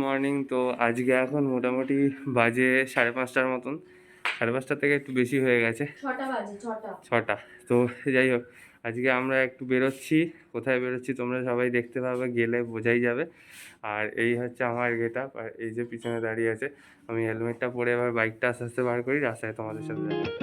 Morning. তো আজকে এখন মোটামুটি বাজে 5:30টার মতন, 5:30 থেকে একটু বেশি হয়ে গেছে, 6টা বাজে, 6টা। তো যাই হোক, আজকে আমরা একটু বেরোচ্ছি। কোথায় বেরোচ্ছি তোমরা সবাই দেখতে পাবে, গেলে বোঝাই যাবে। আর এই হচ্ছে আমার গেট আপ, আর এই যে পিছনে দাঁড়িয়ে আছে। আমি হেলমেটটা পরে এবার বাইকটা আস্তে আস্তে বার করি, রাস্তায় তোমাদের সাথে দেখা হবে।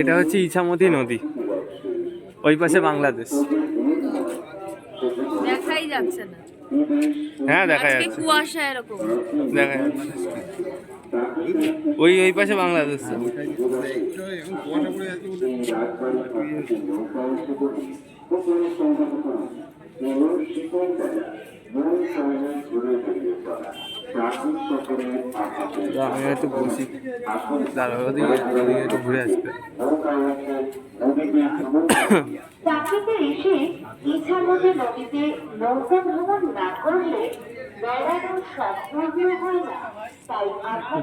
এটা হচ্ছে ইছামতি নদী, ওই পাশে বাংলাদেশ। দেখাই যাচ্ছে না। হ্যাঁ দেখা আজকে যাচ্ছে, কুয়াশা এরকম দেখা যাচ্ছে। ওই ওই পাশে বাংলাদেশ। আমি একটু বসি, দাঁড়া ওদিকে একটু ঘুরে আসতে। চাকরিতে এসে ইছামতি নদীতে নৌকা ভ্রমণ না করলে বেড়ানোর সম্পূর্ণ হয় না।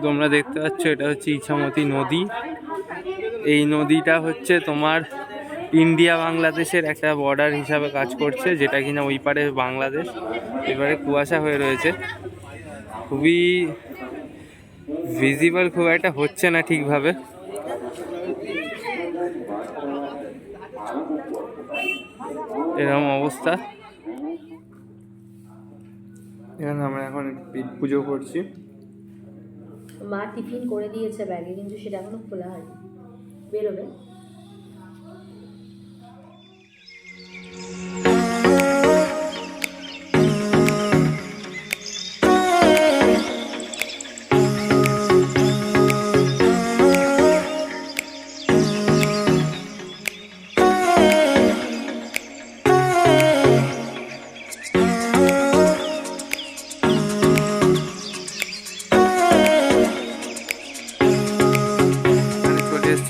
তোমরা দেখতে পাচ্ছ এটা হচ্ছে ইছামতি নদী। এই নদীটা হচ্ছে তোমার ইন্ডিয়া বাংলাদেশের একটা বর্ডার হিসাবে কাজ করছে, যেটা কিনা ওই পারে বাংলাদেশ, এবারে কুয়াশা হয়ে রয়েছে, খুবই ভিজিবল খুব একটা হচ্ছে না ঠিকভাবে। এরকম অবস্থা। এখানে আমরা এখন পেট পুজো করছি। মা টিফিন করে দিয়েছে ব্যাগে, কিন্তু সেটা এখনো খোলা হয়নি, বেরোবে।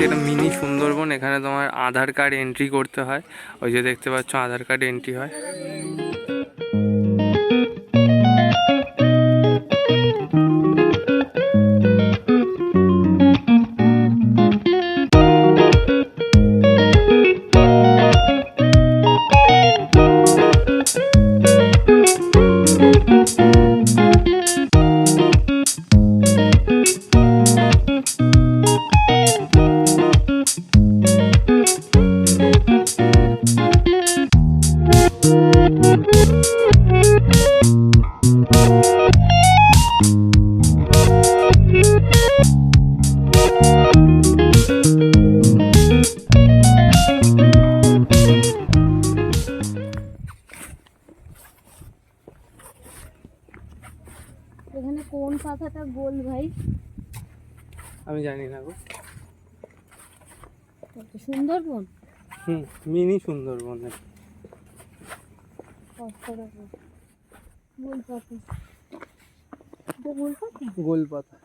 এটা মিনি সুন্দরবন। এখানে তোমার আধার কার্ড এন্ট্রি করতে হয়, ওই যে দেখতে পাচ্ছ আধার কার্ড এন্ট্রি হয়। মাথাটা গোল ভাই, আমি জানি না গো। কত সুন্দরবন। মিনি সুন্দরবনের গোলপাতা, এটা গোলপাতা। গোলপাতা,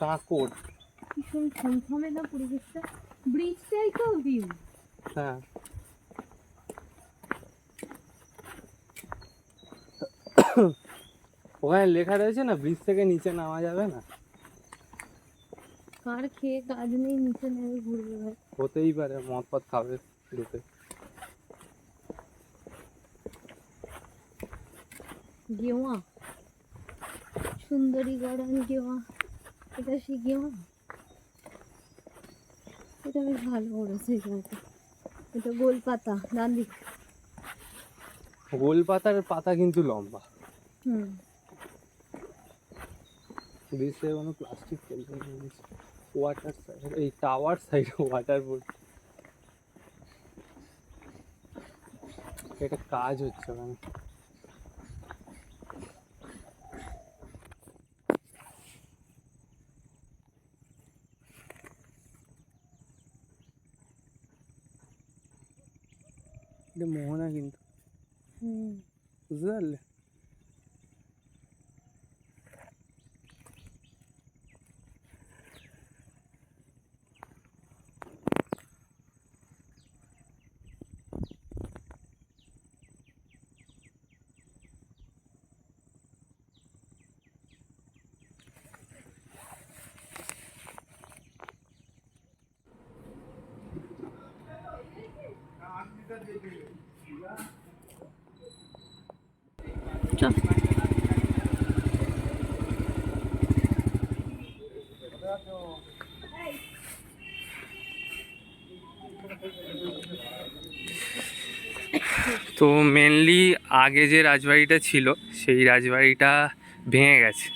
কাকড়। ভীষণ থমথমে না পরিবেশটা, ব্রিজটাই তো ভিউ। হ্যাঁ, ওখানে লেখা রয়েছে না ব্রিজ থেকে নিচে নামা যাবে না। কার খেয়ে কাজ নেই, নিচে নেমে ঘুরবে ভাই। হতেই পারে মদ ফদ খাবে ঢুকে। গেওয়া, সুন্দরী গার্ডেন গেওয়া, এটা সেই গেওয়া। এটা বেশ ভালো করেছে এখানে। এটা গোলপাতা, ডান দিক। গোলপাতার পাতা কিন্তু লম্বা। হুম, ব্রিজ থেকে কোনো প্লাস্টিক ফেলতে নেই। ওয়াটার সাইড, এই টাওয়ার সাইডে ওয়াটার বোর্ড। এটা কাজ হচ্ছে ওখানে। এটা মোহনা কিন্তু, হুম। বুঝতে পারলে? চল। তো মেনলি আগে যে রাজবাড়িটা ছিল সেই রাজবাড়িটা ভেঙে গেছে।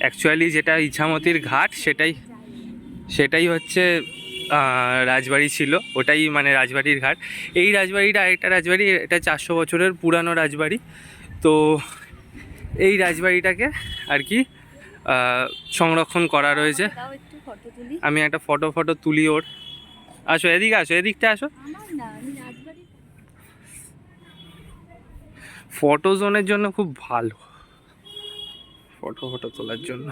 অ্যাকচুয়ালি যেটা ইছামতির ঘাট সেটাই হচ্ছে রাজবাড়ি ছিল, ওটাই মানে রাজবাড়ির ঘাট। এই রাজবাড়িটা আরেকটা রাজবাড়ি, এটা 400 বছরের পুরানো রাজবাড়ি। তো এই রাজবাড়িটাকে আর কি সংরক্ষণ করা রয়েছে। দাও একটু ফটো তুলি। আমি একটা ফটো তুলি ওর। আসো এদিকে, আসো এদিকটা আসো। আমার না, আমি রাজবাড়ি। ফটো জোনের জন্য খুব ভালো, ফটো তোলার জন্য।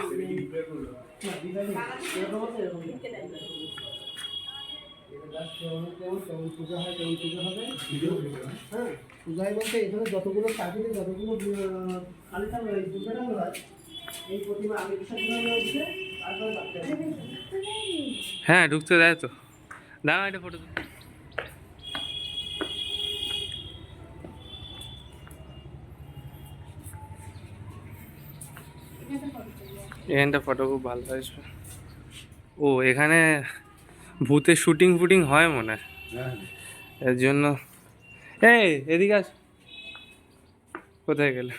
যতগুলো কাজে যতগুলো কালেকশন হয় দুর্গাটা হয় এই প্রতিমা আমি রয়েছে হ্যাঁ ঢুকতে দেয় তো। দাঁড়া একটা ফটো। এখানটা ফটো খুব ভালো আসবে। ও এখানে ভূতের শুটিং ফুটিং হয় মনে হয়, এর জন্য। এই এদিকে আস, কোথায় গেলে?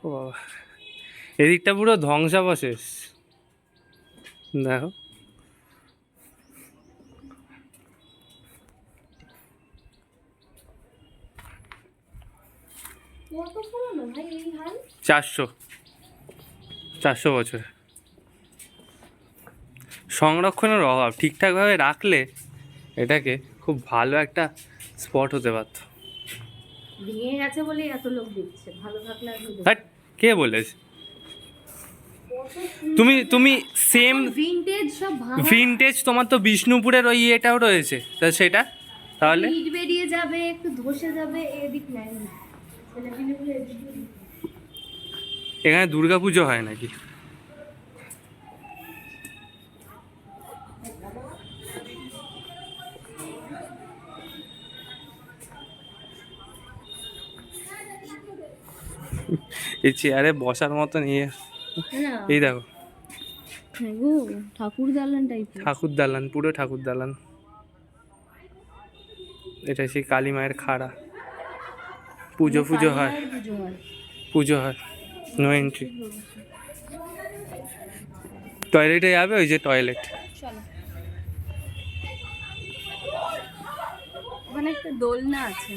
ও বাবা, এদিকটা পুরো ধ্বংসাবশেষ দেখো। কত পুরনো ভাই এই হাল? 400 বছর। সংরক্ষণের অভাব, ঠিকঠাকভাবে রাখলে এটাকে খুব ভালো একটা স্পট হতে পারত। ভেঙে গেছে বলে এত লোক দেখছে, ভালো থাকলে আর কেউ বাট কে বলেছে? তুমি সেম ভিনটেজ সব ভাঙা। ভিনটেজ তোমার তো বিষ্ণুপুরের ওই ইয়েটাও রয়েছে, তা সেটা তাহলে ইট বেরিয়ে যাবে, একটু ধসে যাবে, এদিক নাই। ছেলেপিলেগুলো এদিক ওদিক। এখানে দুর্গাপুজো হয় নাকি? এই চেয়ারে বসার মতো নিয়ে, না, এই দেখো হ্যাঁ গো, ঠাকুর দালান টাইপের। ঠাকুর দালান, পুরো ঠাকুর দালান। এটা সেই কালী মায়ের খাড়া, পুজো হয়, পুজো হয়। No entry. টয়লেটে যাবে, ওই যে টয়লেট। চলো, ওখানে একটা দোলনা আছে।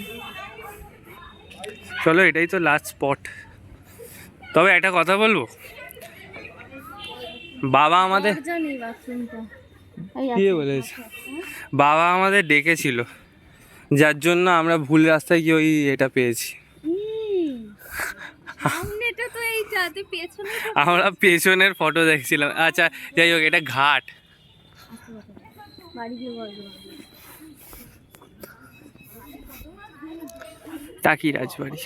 চলো, এটাই তো লাস্ট স্পট। তবে একটা কথা বলবো, বাবা আমাদের জানি বাথরুমটা কি বলেছে, বাবা আমাদের ডেকেছিল, যার জন্য আমরা ভুল রাস্তায় গিয়ে ওই এটা পেয়েছি। সামনেটা তো এইটা, তুই পেছনে আমরা পেছনের ফটো দেখছিলাম। আচ্ছা যাই হোক, এটা ঘাট। বাড়ি গিয়ে বলবো। টাকি রাজবাড়ি।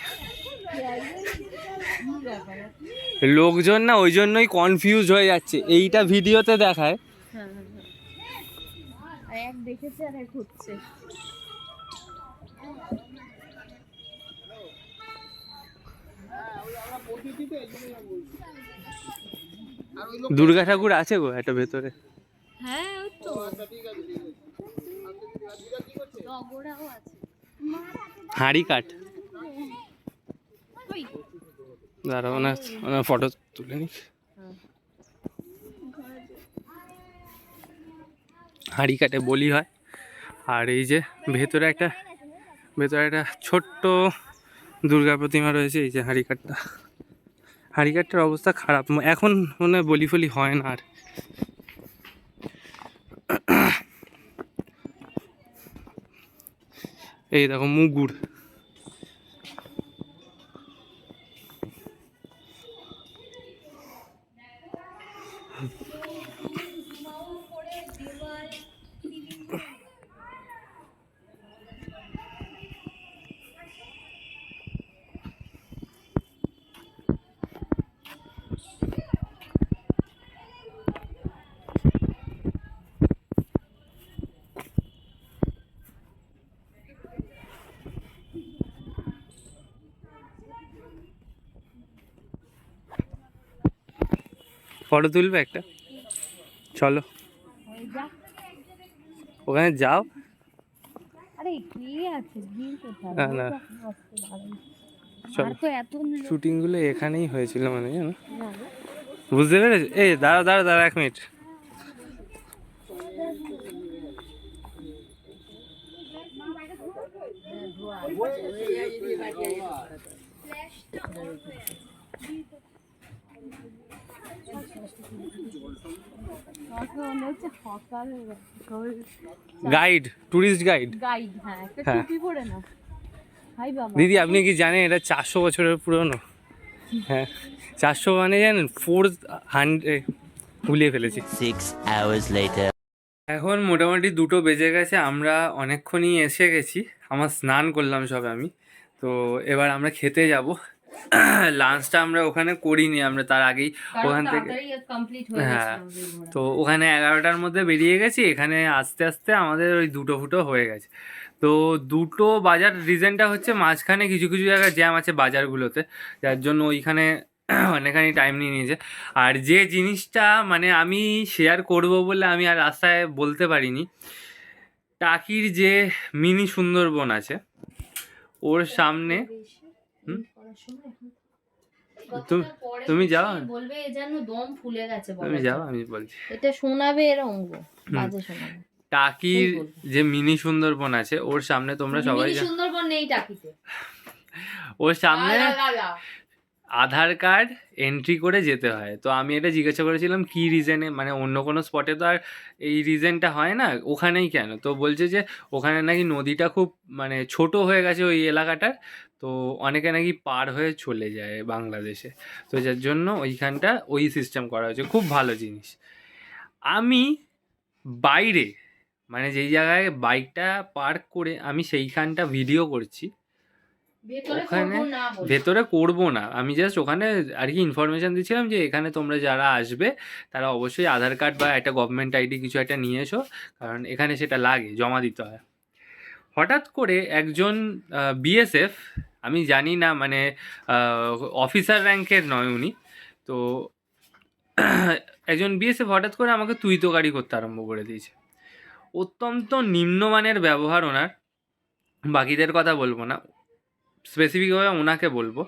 লোকজন না ওই জন্যই কনফিউজ হয়ে যাচ্ছে, এইটা ভিডিওতে দেখায়। হ্যাঁ, আর এক দেখেছে আর এক হচ্ছে। দুর্গা ঠাকুর আছে গো একটা ভেতরে। হ্যাঁ ওই তো নগরাও আছে। হাঁড়ি কাঠ। ওই দাঁড়াও, ওনার ওনার ফটো তুলে নি। হাঁড়ি কাটে বলি হয়। আর এই যে ভেতরে একটা ছোট্ট দুর্গা প্রতিমা রয়েছে। এই যে হাঁড়ি কাঠটা, হাঁড়ি কাঠটার অবস্থা খারাপ, এখন মনে হয় বলি ফলি হয় না আর। এই দেখো মুগুর। ফটো তুলবে একটা? চলো ওখানে যাও। আরে কি আছে ভিড় কোথায়? না, না। চলো, আর তো এত শুটিং গুলো এখানেই হয়েছিল মানে, জানো, না বুঝতে পেরেছো? এই দাঁড়া দাঁড়া দাঁড়া 1 minute. Guide, tourist guide. Guide, হ্যাঁ একটা হ্যাঁ। টুপি পরে না ভাই বাবা। দিদি আপনি কি জানেন এটা 400 বছরের পুরনো? হ্যাঁ, 400 মানে জানেন 400, ভুলিয়ে ফেলেছি। 6 hours later. এখন মোটামুটি 2টো বেজে গেছে, আমরা অনেকক্ষণই এসে গেছি। আমার স্নান করলাম সবে আমি। তো এবার আমরা খেতে যাব। লাঞ্চটা আমরা ওখানে করিনি, আমরা তার আগেই ওখান থেকে, কমপ্লিট হয়ে হ্যাঁ, গেছে। তো ওখানে 11টার মধ্যে বেরিয়ে গেছি। এখানে আস্তে আস্তে আমাদের ওই 2টো ফুটো হয়ে গেছে। তো 2টো বাজার রিজনটা হচ্ছে মাঝখানে কিছু কিছু জায়গায় জ্যাম আছে বাজারগুলোতে, যার জন্য ওইখানে অনেকখানি টাইম নিয়ে নিয়েছে। আর যে জিনিসটা মানে আমি শেয়ার করব বলে আমি আর রাস্তায় বলতে পারিনি, টাকির যে মিনি সুন্দরবন আছে ওর সামনে, তুমি যাও, বলবে এ যেন দম ফুলে গেছে, তুমি যাও, আমি বলছি। এটা শোনাবে এরকম বাজে শোনাবে। টাকির যে মিনি সুন্দরবন আছে ওর সামনে তোমরা সবাই মিনি সুন্দরবন নেই টাকিতে। ওর সামনে লা। আধার কার্ড এন্ট্রি করে যেতে হয়। তো আমি এটা জিজ্ঞাসা করেছিলাম কি রিজনে, মানে অন্য কোনো স্পটে তো আর এই রিজনটা হয় না, ওখানেই কেন? তো বলছে যে ওখানে নাকি নদীটা খুব মানে ছোট হয়ে গেছে ওই এলাকাটার, তো অনেকে নাকি পার হয়ে চলে যায় বাংলাদেশে, তো যার জন্য ওইখানটা ওই সিস্টেম করা হয়েছে। খুব ভালো জিনিস। আমি বাইরে মানে যেই জায়গায় বাইকটা পার্ক করে আমি সেইখানটা ভিডিও করছি, ওখানে ভেতরে করব না, আমি জাস্ট ওখানে আর কি ইনফরমেশান দিচ্ছিলাম যে এখানে তোমরা যারা আসবে তারা অবশ্যই আধার কার্ড বা একটা গভর্নমেন্ট আইডি কিছু একটা নিয়ে এসো, কারণ এখানে সেটা লাগে, জমা দিতে হয়। হঠাৎ করে একজন বিএসএফ, আমি জানি না মানে অফিসার র্যাঙ্কের নয় উনি, তো একজন বিএসএফ হঠাৎ করে আমাকে তুই তোকারি করতে আরম্ভ করে দিয়েছে। অত্যন্ত নিম্নমানের ব্যবহার ওনার, বাকিদের কথা বলবো না, স্পেসিফিকভাবে ওনাকে বলবো।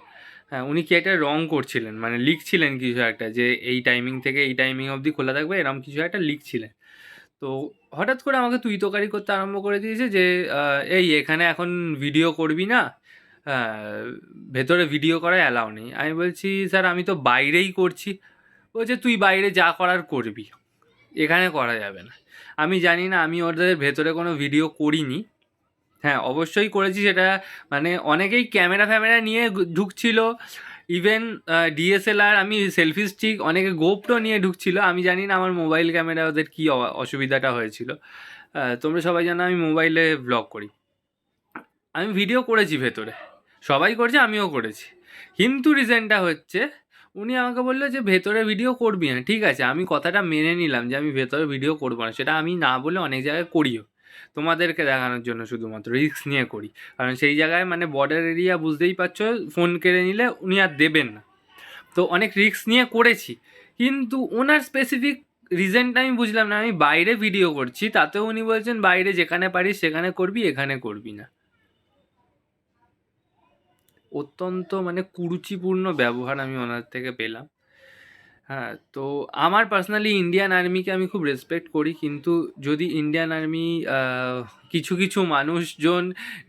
হ্যাঁ, উনি কি একটা রং করছিলেন, মানে লিখছিলেন কিছু একটা, যে এই টাইমিং থেকে এই টাইমিং অবধি খোলা থাকবে, এরকম কিছু একটা লিখছিলেন। তো হঠাৎ করে আমাকে তুই তোকারি করতে আরম্ভ করে দিয়েছে যে এই এখানে এখন ভিডিও করবি না, ভেতরে ভিডিও করা অ্যালাউ নেই। আমি বলছি স্যার আমি তো বাইরেই করছি। বলছে তুই বাইরে যা করার করবি, এখানে করা যাবে না। আমি জানি না, আমি ওদের ভেতরে কোনো ভিডিও করিনি। হ্যাঁ অবশ্যই করেছি, সেটা মানে অনেকেই ক্যামেরা ফ্যামেরা নিয়ে ঢুকছিল, ইভেন ডিএসএলআর, আমি সেলফি স্টিক, অনেকে গোপ্রো নিয়ে ঢুকছিল। আমি জানি না আমার মোবাইল ক্যামেরা ওদের কী অসুবিধাটা হয়েছিল। তোমরা সবাই জানো আমি মোবাইলে ব্লগ করি, আমি ভিডিও করেছি ভেতরে, সবাই করছে আমিও করেছি। কিন্তু রিজনটা হচ্ছে উনি আমাকে বললো যে ভেতরে ভিডিও করবি না। ঠিক আছে, আমি কথাটা মেনে নিলাম যে আমি ভেতরে ভিডিও করবো না, সেটা আমি না বলে অনেক জায়গায় করিও, তোমাদেরকে দেখানোর জন্য শুধুমাত্র রিস্ক নিয়ে করি। কারণ সেই জায়গায় মানে বর্ডার এরিয়া বুঝতেই পারছো, ফোন কেড়ে নিলে উনি আর দেবেন না, তো অনেক রিস্ক নিয়ে করেছি। কিন্তু ওনার স্পেসিফিক রিজনটা আমি বুঝলাম না। আমি বাইরে ভিডিও করছি, তাতেও উনি বলছেন বাইরে যেখানে পারিস সেখানে করবি, এখানে করবি না। অত্যন্ত মানে কুরুচিপূর্ণ ব্যবহার আমি ওনার থেকে পেলাম। হ্যাঁ, তো আমার পার্সোনালি ইন্ডিয়ান আর্মিকে আমি খুব রেসপেক্ট করি, কিন্তু যদি ইন্ডিয়ান আর্মি কিছু কিছু মানুষজন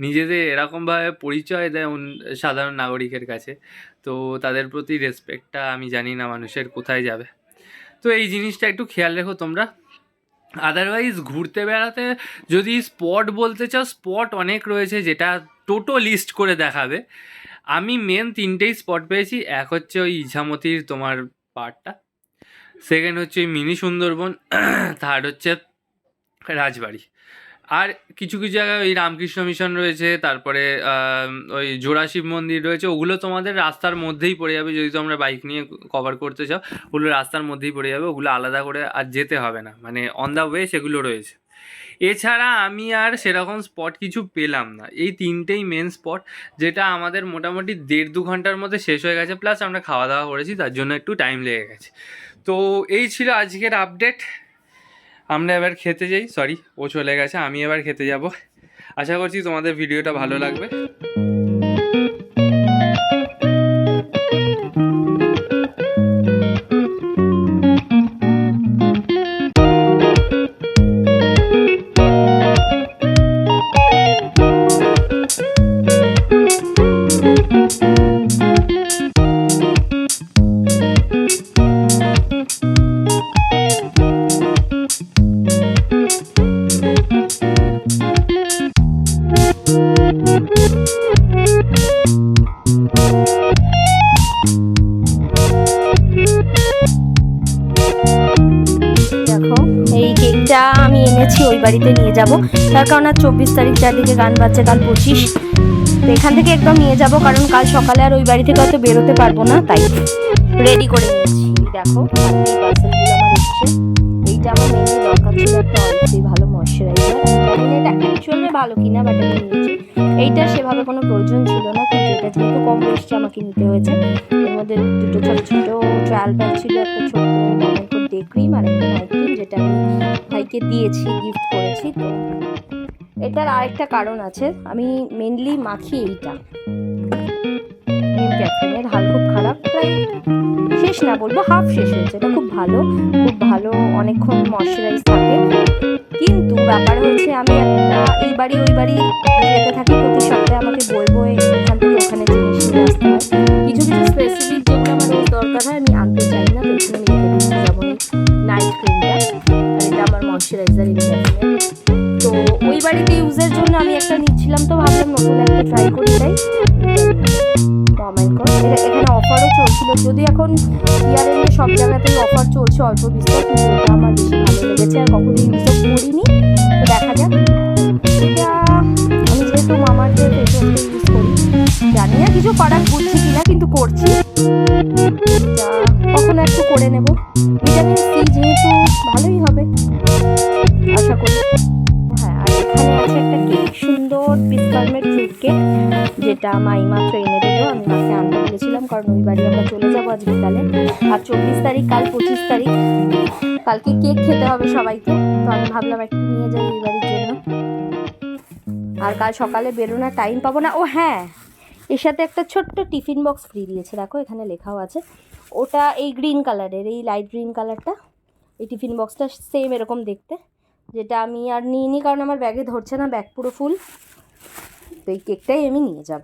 নিজেদের এরকমভাবে পরিচয় দেয় সাধারণ নাগরিকের কাছে, তো তাদের প্রতি রেসপেক্টটা আমি জানি না মানুষের কোথায় যাবে। তো এই জিনিসটা একটু খেয়াল রেখো তোমরা। আদারওয়াইজ ঘুরতে বেড়াতে যদি স্পট বলতে চাও, স্পট অনেক রয়েছে যেটা টোটো লিস্ট করে দেখাবে। আমি মেন 3টেই স্পট পেয়েছি। এক হচ্ছে ওই ইছামতির তোমার পার্টটা, সেকেন্ড হচ্ছে ওই মিনি সুন্দরবন, থার্ড হচ্ছে রাজবাড়ি। আর কিছু কিছু জায়গায় ওই রামকৃষ্ণ মিশন রয়েছে, তারপরে ওই জোড়া শিব মন্দির রয়েছে। ওগুলো তোমাদের রাস্তার মধ্যেই পড়ে যাবে, যদি তোমরা বাইক নিয়ে কভার করতে চাও ওগুলো রাস্তার মধ্যেই পড়ে যাবে, ওগুলো আলাদা করে আর যেতে হবে না, মানে অন দ্য ওয়ে সেগুলো রয়েছে। এছাড়া আমি আর সেরকম স্পট কিছু পেলাম না। এই 3টেই মেন স্পট, যেটা আমাদের মোটামুটি 1.5-2 ঘন্টার মধ্যে শেষ হয়ে গেছে, প্লাস আমরা খাওয়া দাওয়া করেছি, তার জন্য একটু টাইম লেগে গেছে। তো এই ছিল আজকের আপডেট। আমরা এবার খেতে যাই, সরি ও চলে গেছে, আমি এবার খেতে যাব। আশা করছি তোমাদের ভিডিওটা ভালো লাগবে। দেখো এই কেকটা আমি এনেছি ওই বাড়িতে নিয়ে যাব, তার কারণ আর 24 তারিখ চারদিকে গান বাজছে, কাল 25। তো এখান থেকে একদম নিয়ে যাব, কারণ কাল সকালে আর ওই বাড়ি থেকে হয়তো বেরোতে পারবো না, তাই রেডি করে নিয়েছি। দেখো এই পার্সেলগুলো আমার এসছে। এইটা আমার মেনলি দরকার ছিল একটা অরিফ্লেম ভালো ময়শ্চারাইজার। জানি না এটা অ্যাকচুয়ালি ভালো কিনা, বাট আমি নিয়েছি। এইটা সেভাবে কোনো প্রয়োজন ছিল না, কিন্তু এটা যেহেতু কম এসছে আমাকে নিতে হয়েছে। এর মধ্যে দুটো ছোটো ছোটো ট্রায়াল প্যাক ছিল, একটা ছোট্ট মমেন্টো ডে ক্রিম আর একটা নাইট ক্রিম, যেটা আমি ভাইকে দিয়েছি, গিফট করেছি। তো এটার আরেকটা কারণ আছে, আমি মেনলি মাখি এইটা ক্যাফিনের। হাল খুব খারাপ, প্রায় শেষ না বলবো, হাফ শেষ হয়েছে। এটা খুব ভালো, খুব ভালো, অনেকক্ষণ ময়শ্চারাইজ থাকে। কিন্তু ব্যাপার হচ্ছে আমি একটা এই বাড়ি ওই বাড়ি যেতে থাকি প্রতি সপ্তাহে, আমাকে বই বই এখান থেকে ওখানে জিনিস নিয়ে আসতে হয়। কিছু কিছু স্পেসিফিক যেগুলো আমার রোজ দরকার হয় আমি আনতে চাই না, পেছনে আমি রেখে দিচ্ছি। যেমন নাইট ক্রিমটা, আর এটা আমার ময়শ্চারাইজার এই ক্যাফিনের। তো ওই বাড়িতে ইউজের জন্য আমি একটা নিচ্ছিলাম, তো ভাবলাম নতুন একটা ট্রাই করি, তাই এখানে অফারও চলছিল। যদি এখন ইয়ার এন্ডে সব জায়গাতেই অফার চলছে অল্প বিস্তর, কিন্তু এটা আমার বেশি ভালো লেগেছে, আর কখনো ইউজ করিনি। তো দেখা যাক। এটা আমি যেহেতু মামার যে ফেসওয়াশটা ইউজ করি, জানি না কিছু করার বুঝছি কিনা, কিন্তু করছি। এটা কখনো একটু করে নেব। ভিটামিন সি যেহেতু ভালোই হবে আশা করি। হ্যাঁ, আর এখানে আছে একটা কেক, সুন্দর বিস্কার্মের ফ্রুট কেক, যেটা মাই মাত্র এনে দিল। আমি মাকে আনতে বলেছিলাম, কারণ ওই বাড়ি আমরা চলে যাবো আজ বিকালে। আর 24 তারিখ, কাল 25 তারিখ, কালকে কেক খেতে হবে সবাইকে। তো আমি ভাবলাম একটু নিয়ে যাই এই বাড়ির জন্য, আর কাল সকালে বেরোনোর টাইম পাবো না। ও হ্যাঁ, এর সাথে একটা ছোট্ট টিফিন বক্স ফ্রি দিয়েছে, দেখো এখানে লেখাও আছে। ওটা এই গ্রিন কালারের, এই লাইট গ্রিন কালারটা। এই টিফিন বক্সটা সেম এরকম দেখতে, যেটা আমি আর নিইনি কারণ আমার ব্যাগে ধরছে না, ব্যাগ পুরো ফুল। তো এই কেকটাই আমি নিয়ে যাব।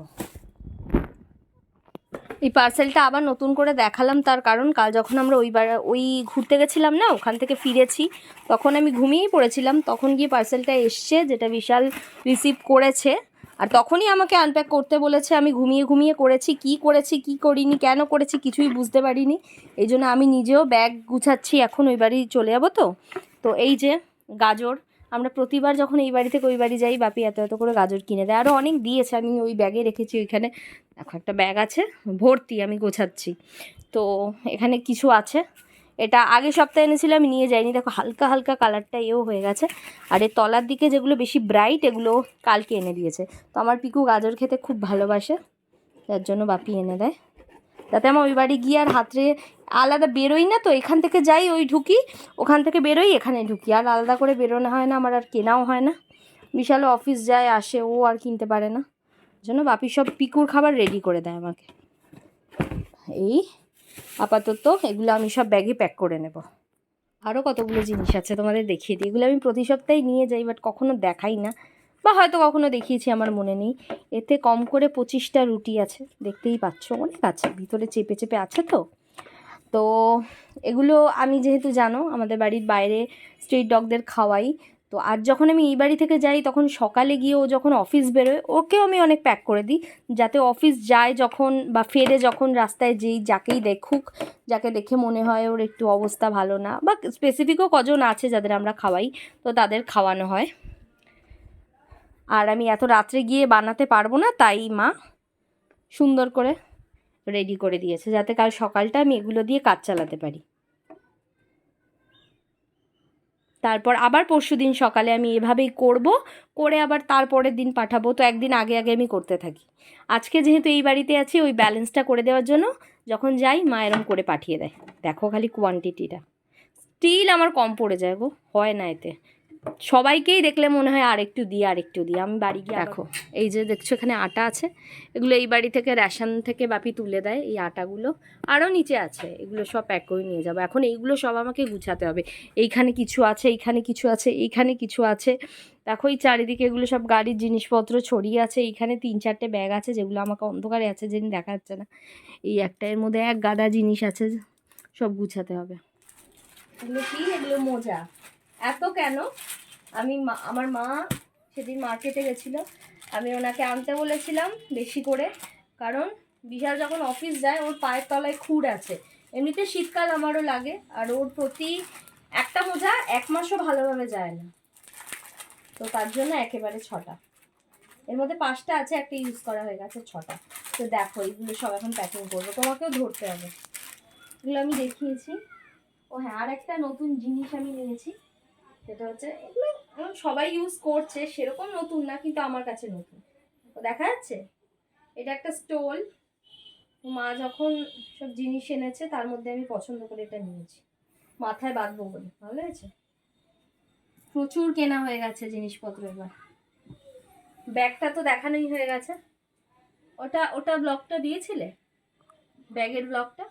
এই পার্সেলটা আবার নতুন করে দেখালাম, তার কারণ কাল যখন আমরা ওই ঘুরতে গেছিলাম না, ওখান থেকে ফিরেছি, তখন আমি ঘুমিয়েই পড়েছিলাম। তখন গিয়ে পার্সেলটা এসছে, যেটা বিশাল রিসিভ করেছে, আর তখনই আমাকে আনপ্যাক করতে বলেছে। আমি ঘুমিয়ে ঘুমিয়ে করেছি, কি করিনি, কেন করেছি কিছুই বুঝতে পারিনি। এই জন্য আমি নিজেও ব্যাগ গুছাচ্ছি, এখন ওই বাড়ি চলে যাবো। তো এই যে গাজর, আমরা প্রতিবার যখন এই বাড়ি থেকে ওই বাড়ি যাই, বাপি এত এত করে গাজর কিনে দেয়, আরও অনেক দিয়েছে। আমি ওই ব্যাগে রেখেছি, ওইখানে দেখো একটা ব্যাগ আছে ভর্তি, আমি গোছাচ্ছি। তো এখানে কিছু আছে, এটা আগের সপ্তাহে এনেছিল, আমি নিয়ে যাইনি। দেখো হালকা হালকা কালারটা এও হয়ে গেছে। আর এর তলার দিকে যেগুলো বেশি ব্রাইট, এগুলো কালকে এনে দিয়েছে। তো আমার পিকু গাজর খেতে খুব ভালোবাসে, তার জন্য বাপি এনে দেয়, যাতে আমার ওই বাড়ি গিয়ে আর হাতরে আলাদা বেরোই না। তো এখান থেকে যাই, ওই ঢুকি, ওখান থেকে বেরোই, এখানে ঢুকি, আর আলাদা করে বেরোনো হয় না আমার, আর কেনাও হয় না। বিশাল অফিস যায় আসে, ও আর কিনতে পারে না, জন্য বাপি সব পিকুর খাবার রেডি করে দেয় আমাকে। এই আপাতত এগুলো আমি সব ব্যাগে প্যাক করে নেব। আরও কতগুলো জিনিস আছে তোমাদের দেখিয়ে দিই, এগুলো আমি প্রতি সপ্তাহে নিয়ে যাই, বাট কখনো দেখাই না, বা হয়তো কখনো দেখিয়েছি, আমার মনে নেই। এতে কম করে 25টা রুটি আছে, দেখতেই পাচ্ছ, অনেক আছে, ভিতরে চেপে চেপে আছে। তো এগুলো আমি, যেহেতু জানো আমাদের বাড়ির বাইরে স্ট্রিট ডগদের খাওয়াই, তো আর যখন আমি এই বাড়ি থেকে যাই, তখন সকালে গিয়ে ও যখন অফিস বেরোয়, ওকেও আমি অনেক প্যাক করে দিই, যাতে অফিস যায় যখন বা ফেরে যখন, রাস্তায় যেই যাকেই দেখুক, যাকে দেখে মনে হয় ওর একটু অবস্থা ভালো না, বা স্পেসিফিকও কজন আছে যাদের আমরা খাওয়াই, তো তাদের খাওয়ানো হয়। আর আমি এত রাত্রে গিয়ে বানাতে পারবো না, তাই মা সুন্দর করে রেডি করে দিয়েছে, যাতে কাল সকালটা আমি এগুলো দিয়ে কাজ চালাতে পারি। তারপর আবার পরশুদিন সকালে আমি এভাবেই করে আবার তারপরের দিন পাঠাবো। তো একদিন আগে আগে আমি করতে থাকি। আজকে যেহেতু এই বাড়িতে আছি, ওই ব্যালেন্সটা করে দেওয়ার জন্য যখন যাই, মা এরম করে পাঠিয়ে দেয়। দেখো খালি কোয়ান্টিটিটা, স্টিল আমার কম পড়ে যায় গো, হয় না এতে। সবাইকেই দেখলে মনে হয় আরেকটু দিই। আমি বাড়ি গিয়ে দেখো, এই যে দেখছো এখানে আটা আছে, এগুলো এই বাড়ি থেকে রেশন থেকে বাপি তুলে দেয়, এই আটাগুলো আরও নিচে আছে, এগুলো সব প্যাক করে নিয়ে যাবো। এখন এইগুলো সব আমাকে গুছাতে হবে। এইখানে কিছু আছে, এইখানে কিছু আছে, এইখানে কিছু আছে, দেখো এই চারিদিকে এগুলো সব গাড়ির জিনিসপত্র ছড়িয়ে আছে। এইখানে 3-4টে ব্যাগ আছে, যেগুলো আমাকে অন্ধকারে আছে, যেদিন দেখা যাচ্ছে না। এই একটা, এর মধ্যে এক গাদা জিনিস আছে, সব গুছাতে হবে। এগুলো কি? এগুলো মোজা। এত কেন? আমার মা সেদিন মার্কেটে গেছিলো, আমি ওনাকে আনতে বলেছিলাম বেশি করে, কারণ বিশাল যখন অফিস যায়, ওর পায়ের তলায় খুর আছে। এমনিতে শীতকাল আমারও লাগে, আর ওর প্রতি একটা মোজা 1 মাসও ভালোভাবে যায় না, তো তার জন্য একেবারে 6টা। এর মধ্যে 5টা আছে, একটা ইউজ করা হয়ে গেছে, 6টা। তো দেখো এইগুলো সব এখন প্যাকিং করবো, তোমাকেও ধরতে হবে। এগুলো আমি দেখিয়েছি। ও হ্যাঁ, আর একটা নতুন জিনিস আমি নিয়েছি, সেটা হচ্ছে, এগুলো সবাই ইউজ করছে, সেরকম নতুন না, কিন্তু আমার কাছে নতুন। তো দেখা যাচ্ছে, এটা একটা স্টোল। মা যখন সব জিনিস এনেছে, তার মধ্যে আমি পছন্দ করে এটা নিয়েছি, মাথায় বাঁধবো বলে। ভালো হয়েছে, প্রচুর কেনা হয়ে গেছে জিনিসপত্র। এবার ব্যাগটা তো দেখানোই হয়ে গেছে। ওটা ব্লগটা দিয়েছিলে, ব্যাগের ব্লগটা?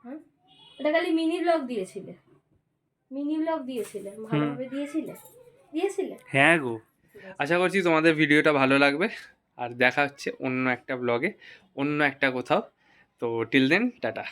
হ্যাঁ, ওটা খালি মিনি ব্লগ দিয়েছিলে, ভালোভাবে দিয়েছিলে। হ্যাঁ গো, আশা করছি তোমাদের ভিডিওটা ভালো লাগবে, আর দেখা হচ্ছে অন্য একটা ব্লগে, অন্য একটা কোথাও। তো টিল দেন, টাটা।